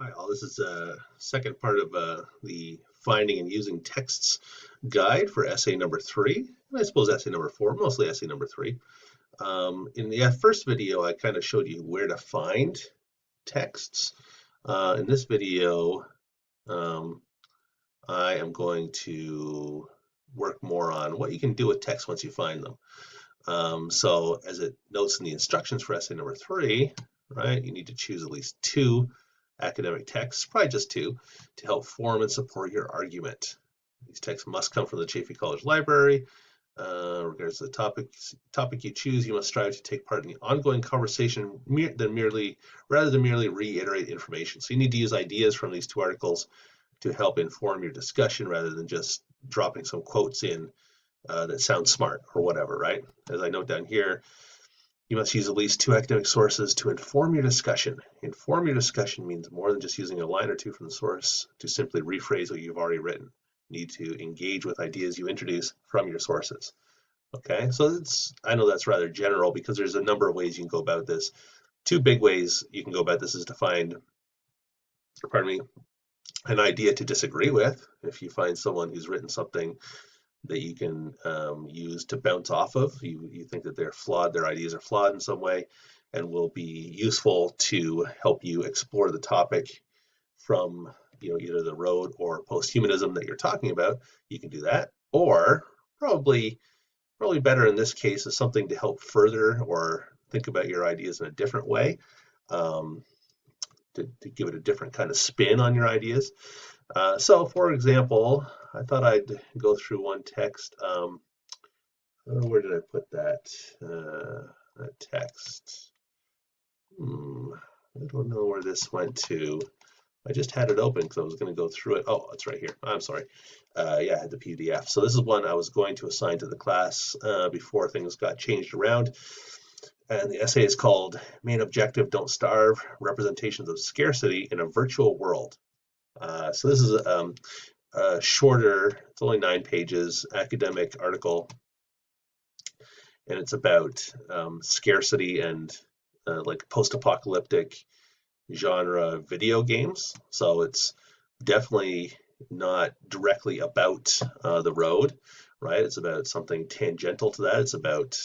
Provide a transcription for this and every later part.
Hi, all. This is a second part of the finding and using texts guide for essay number three. I suppose essay number four, mostly essay number three. In the first video, I kind of showed you where to find texts. In this video, um, I am going to work more on what you can do with text once you find them. So as it notes in the instructions for essay number three, right, you need to choose at least two academic texts, probably just two, to help form and support your argument. These texts must come from the Chaffey College Library. Regardless of the topic you choose, you must strive to take part in the ongoing conversation rather than merely reiterate information. So you need to use ideas from these two articles to help inform your discussion rather than just dropping some quotes in that sound smart or whatever, right? As I note down here, you must use at least two academic sources to inform your discussion. Inform your discussion means more than just using a line or two from the source to simply rephrase what you've already written. You need to engage with ideas you introduce from your sources. Okay, so I know that's rather general because there's a number of ways you can go about this. Two big ways you can go about this is to find, pardon me, an idea to disagree with. If you find someone who's written something that you can use to bounce off of. You think that they're flawed, their ideas are flawed in some way, and will be useful to help you explore the topic from either the road or posthumanism that you're talking about. You can do that, or probably better in this case is something to help further or think about your ideas in a different way. Um, to give it a different kind of spin on your ideas. So, for example, I thought I'd go through one text. Where did I put that? That text. I don't know where this went to. I just had it open because I was going to go through it. Oh, it's right here. I'm sorry. Yeah, I had the PDF. So this is one I was going to assign to the class before things got changed around. And the essay is called Main Objective, Don't Starve, Representations of Scarcity in a Virtual World. So this is a shorter, it's only 9 pages, academic article, and it's about scarcity and like post-apocalyptic genre video games. So it's definitely not directly about the road, right? It's about something tangential to that. It's about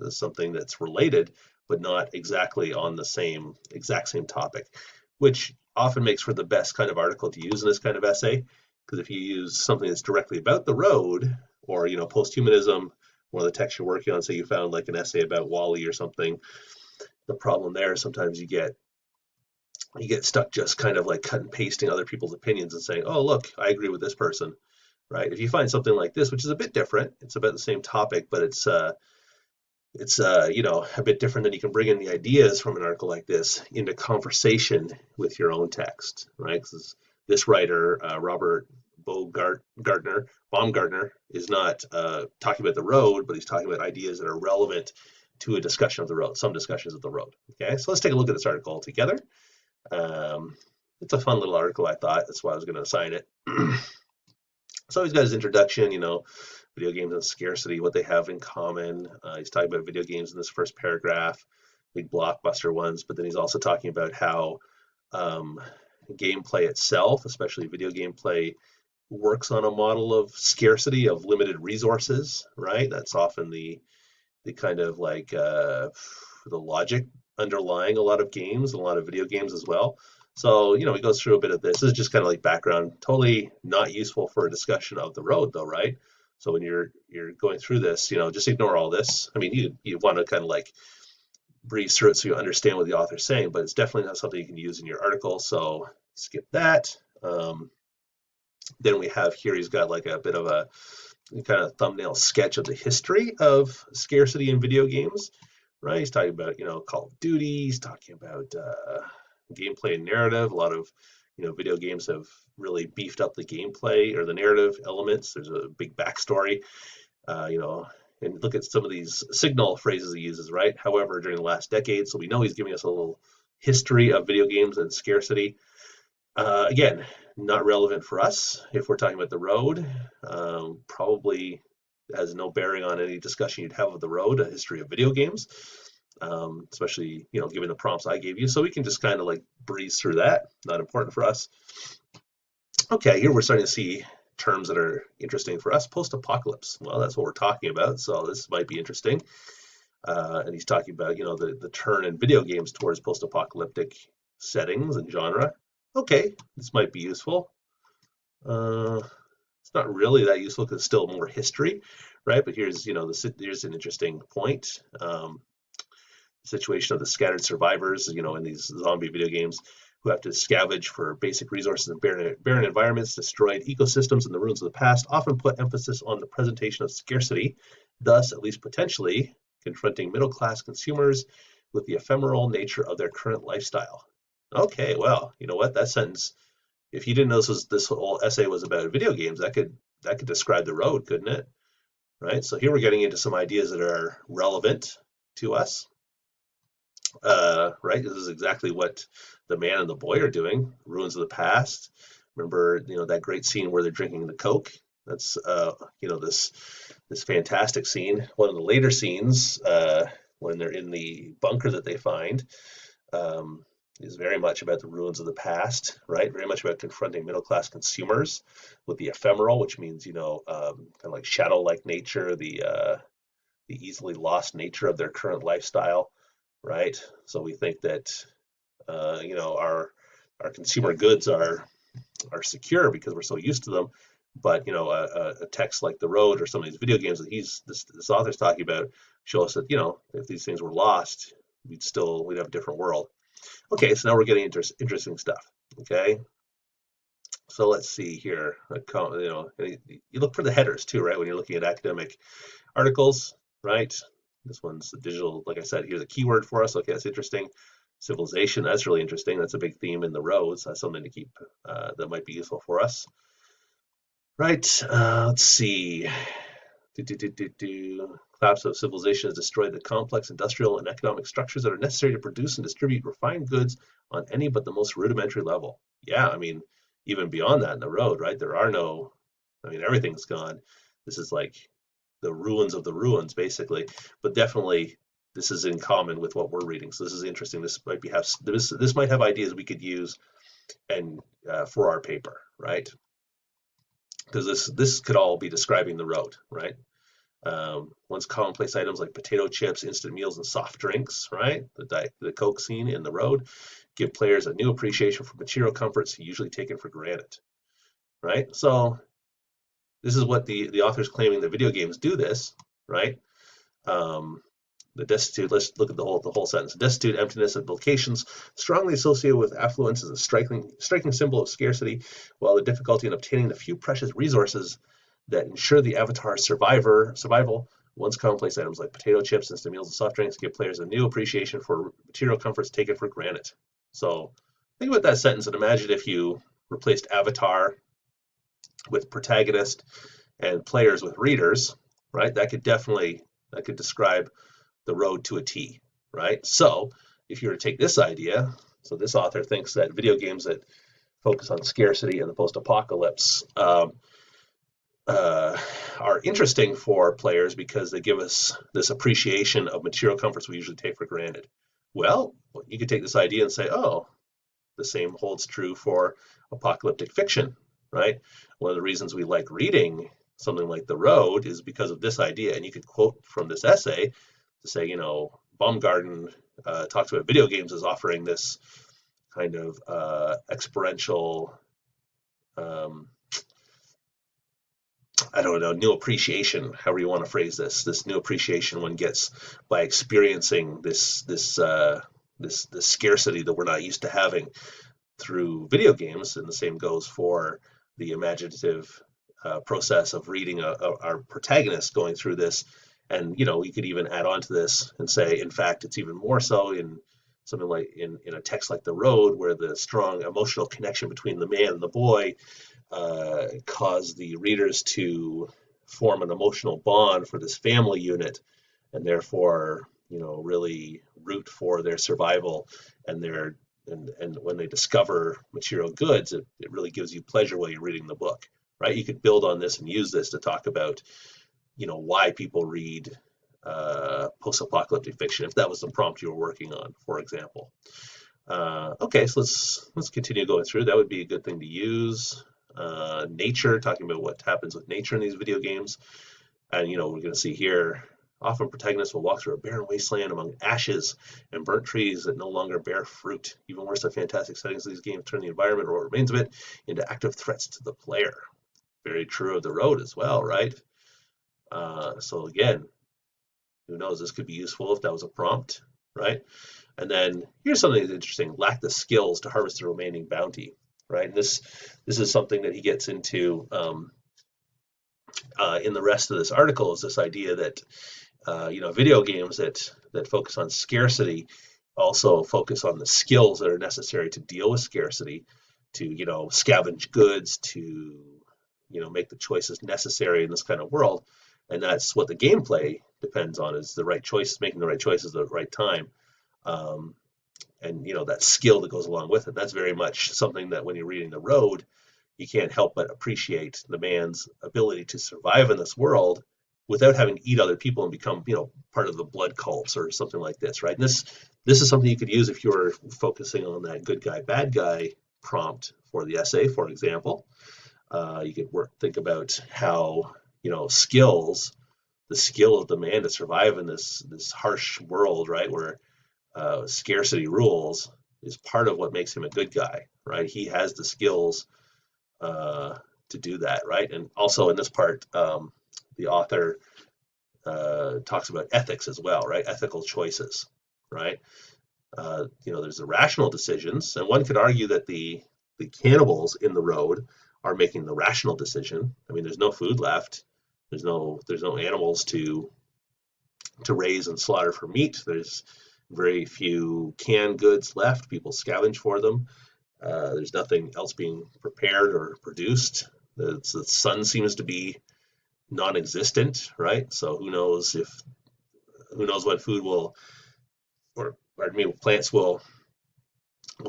something that's related, but not exactly on the exact same topic, which often makes for the best kind of article to use in this kind of essay. Because if you use something that's directly about the road, or posthumanism, one of the texts you're working on, say you found like an essay about Wally or something, the problem there is sometimes you get stuck just kind of like cut and pasting other people's opinions and saying, oh, look, I agree with this person, right? If you find something like this, which is a bit different, it's about the same topic, but it's a bit different, than you can bring in the ideas from an article like this into conversation with your own text, right? Because this writer, Robert Baumgartner, is not talking about the road, but he's talking about ideas that are relevant to a discussion of the road, some discussions of the road. Okay, so let's take a look at this article together. It's a fun little article, I thought. That's why I was going to assign it. So he's got his introduction, video games and scarcity, what they have in common. He's talking about video games in this first paragraph, big blockbuster ones, but then he's also talking about how gameplay itself, especially video gameplay, works on a model of scarcity, of limited resources, right? That's often the kind of like the logic underlying a lot of games, a lot of video games as well. So, he goes through a bit of this. This is just kind of like background, totally not useful for a discussion of the road though, right? So when you're going through this, just ignore all this. I mean, you want to kind of like breeze through it so you understand what the author's saying, but it's definitely not something you can use in your article. So skip that. Then we have here, he's got like a bit of a kind of thumbnail sketch of the history of scarcity in video games, right? He's talking about, Call of Duty. He's talking about gameplay and narrative. A lot of, video games have really beefed up the gameplay or the narrative elements. There's a big backstory, and look at some of these signal phrases he uses, right? However, during the last decade, so we know he's giving us a little history of video games and scarcity. Again, not relevant for us if we're talking about the road. Probably has no bearing on any discussion you'd have of the road, a history of video games. especially, given the prompts I gave you. So we can just kind of like breeze through that. Not important for us. Okay, here we're starting to see terms that are interesting for us. Post-apocalypse. Well, that's what we're talking about. So this might be interesting. And he's talking about, the turn in video games towards post-apocalyptic settings and genre. Okay, this might be useful. It's not really that useful because it's still more history, right? But here's, here's an interesting point. Situation of the scattered survivors, in these zombie video games who have to scavenge for basic resources in barren environments, destroyed ecosystems, and the ruins of the past often put emphasis on the presentation of scarcity, thus, at least potentially, confronting middle-class consumers with the ephemeral nature of their current lifestyle. Okay, well, you know what? That sentence, if you didn't know this whole essay was about video games, that could describe the road, couldn't it? Right? So here we're getting into some ideas that are relevant to us. Right? This is exactly what the man and the boy are doing. Ruins of the past. Remember, that great scene where they're drinking the Coke. That's this fantastic scene. One of the later scenes when they're in the bunker that they find is very much about the ruins of the past, right? Very much about confronting middle class consumers with the ephemeral, which means kind of like shadow-like nature, the easily lost nature of their current lifestyle, right? So we think that our consumer goods are secure because we're so used to them. But a text like The Road or some of these video games that this author's talking about show us that if these things were lost, we'd have a different world. Okay, so now we're getting into interesting stuff. Okay, so let's see here. You look for the headers too, right? When you're looking at academic articles, right? This one's the digital, like I said, here's a keyword for us. Okay, that's interesting. Civilization, that's really interesting. That's a big theme in the roads. That's something to keep, that might be useful for us. Right, let's see. Collapse of civilization has destroyed the complex industrial and economic structures that are necessary to produce and distribute refined goods on any but the most rudimentary level. Yeah, I mean, even beyond that in the road, right? Everything's gone. This is like the ruins of the ruins, basically. But definitely, this is in common with what we're reading. So this is interesting. This might have ideas we could use and for our paper, right? Because this could all be describing the road, right? Once commonplace items like potato chips, instant meals, and soft drinks, right? The Coke scene in the road give players a new appreciation for material comforts usually taken for granted, right? So this is what the author's claiming the video games do this, right? The destitute, let's look at the whole sentence. Destitute, emptiness, and vocations strongly associated with affluence is a striking symbol of scarcity, while the difficulty in obtaining the few precious resources that ensure the avatar's survival. Once commonplace items like potato chips, instant meals, and soft drinks give players a new appreciation for material comforts taken for granted. So think about that sentence and imagine if you replaced avatar with protagonist and players with readers, right? That could describe the road to a T, right? So if you were to take this idea, so this author thinks that video games that focus on scarcity and the post-apocalypse are interesting for players because they give us this appreciation of material comforts we usually take for granted. Well, you could take this idea and say, oh, the same holds true for apocalyptic fiction, right? One of the reasons we like reading something like The Road is because of this idea. And you could quote from this essay to say, Baumgarten talks about video games as offering this kind of experiential, new appreciation, however you want to phrase this new appreciation one gets by experiencing this scarcity that we're not used to having through video games. And the same goes for the imaginative process of reading our protagonist going through this. And you could even add on to this and say, in fact, it's even more so in something like in a text like The Road, where the strong emotional connection between the man and the boy cause the readers to form an emotional bond for this family unit, and therefore really root for their survival and when they discover material goods, it really gives you pleasure while you're reading the book, right? You could build on this and use this to talk about why people read post-apocalyptic fiction, if that was the prompt you were working on, for example. Okay, so let's continue going through. That would be a good thing to use. Nature, talking about what happens with nature in these video games. And, we're going to see here, often protagonists will walk through a barren wasteland among ashes and burnt trees that no longer bear fruit. Even worse, the fantastic settings of these games turn the environment, or what remains of it, into active threats to the player. Very true of the road as well, right? So again, who knows, this could be useful if that was a prompt, right? And then here's something that's interesting: lack the skills to harvest the remaining bounty, right? And this is something that he gets into in the rest of this article, is this idea that video games that focus on scarcity also focus on the skills that are necessary to deal with scarcity, to scavenge goods, to make the choices necessary in this kind of world. And that's what the gameplay depends on, is the right choices, making the right choices at the right time. And that skill that goes along with it. That's very much something that when you're reading The Road, you can't help but appreciate the man's ability to survive in this world without having to eat other people and become, part of the blood cults or something like this, right? And this is something you could use if you're focusing on that good guy, bad guy prompt for the essay, for example. You could think about how, skills, the skill of the man to survive in this harsh world, right, where scarcity rules, is part of what makes him a good guy, right? He has the skills to do that, right? And also in this part, the author talks about ethics as well, right? Ethical choices, right? There's the rational decisions, and one could argue that the cannibals in The Road are making the rational decision. I mean, there's no food left. There's no animals to raise and slaughter for meat. There's very few canned goods left. People scavenge for them. There's nothing else being prepared or produced. The sun seems to be non-existent, right? So who knows what food will, or pardon me, plants will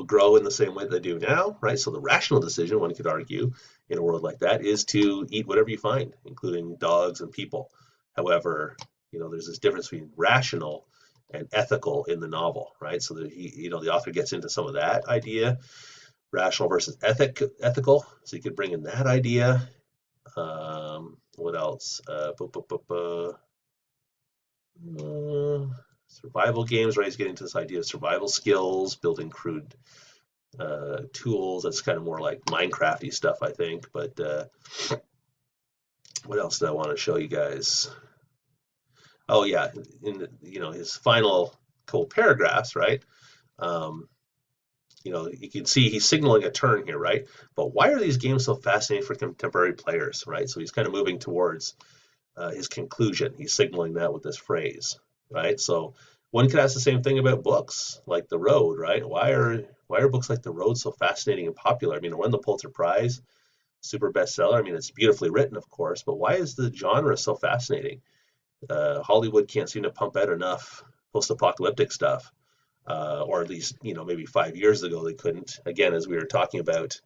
grow in the same way they do now, right? So the rational decision, one could argue, in a world like that, is to eat whatever you find, including dogs and people. However, there's this difference between rational and ethical in the novel, right? So that the author gets into some of that idea, rational versus ethical. So you could bring in that idea. What else? Survival games, right? He's getting to this idea of survival skills, building crude tools. That's kind of more like Minecraft-y stuff, I think. But what else did I want to show you guys? Oh yeah, in his final couple paragraphs, right? You can see he's signaling a turn here, right? But why are these games so fascinating for contemporary players, right? So he's kind of moving towards his conclusion. He's signaling that with this phrase, right? So one could ask the same thing about books like The Road, right? Why are books like The Road so fascinating and popular? I mean, it won the Pulitzer Prize, super bestseller. I mean, it's beautifully written, of course, but why is the genre so fascinating? Hollywood can't seem to pump out enough post-apocalyptic stuff. Or at least, maybe 5 years ago they couldn't. Again, as we were talking about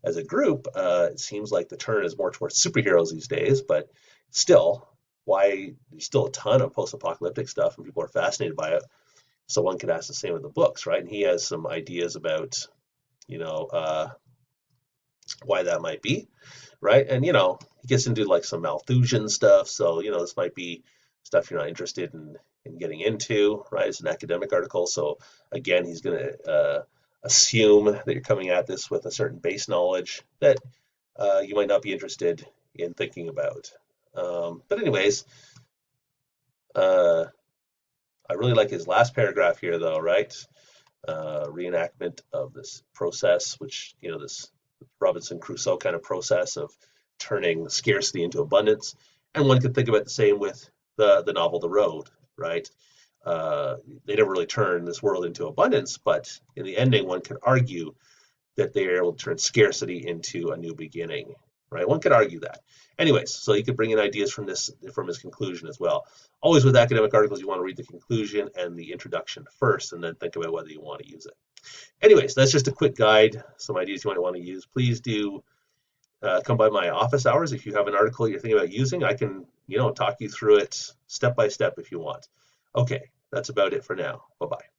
as a group, it seems like the turn is more towards superheroes these days, but still, why there's still a ton of post-apocalyptic stuff and people are fascinated by it. So one could ask the same with the books, right? And he has some ideas about, why that might be, right? And, he gets into like some Malthusian stuff. So, this might be stuff you're not interested in getting into, right? It's an academic article. So again, he's going to assume that you're coming at this with a certain base knowledge that you might not be interested in thinking about. But anyways, I really like his last paragraph here, though, right? Reenactment of this process, which, this Robinson Crusoe kind of process of turning scarcity into abundance. And one could think about the same with the novel The Road, right? They never really turn this world into abundance, but in the ending, one could argue that they are able to turn scarcity into a new beginning, right? One could argue that. Anyways, so you could bring in ideas from his conclusion as well. Always with academic articles, you want to read the conclusion and the introduction first, and then think about whether you want to use it. Anyways, that's just a quick guide, some ideas you might want to use. Please do come by my office hours. If you have an article you're thinking about using, I can, talk you through it step by step if you want. Okay, that's about it for now. Bye-bye.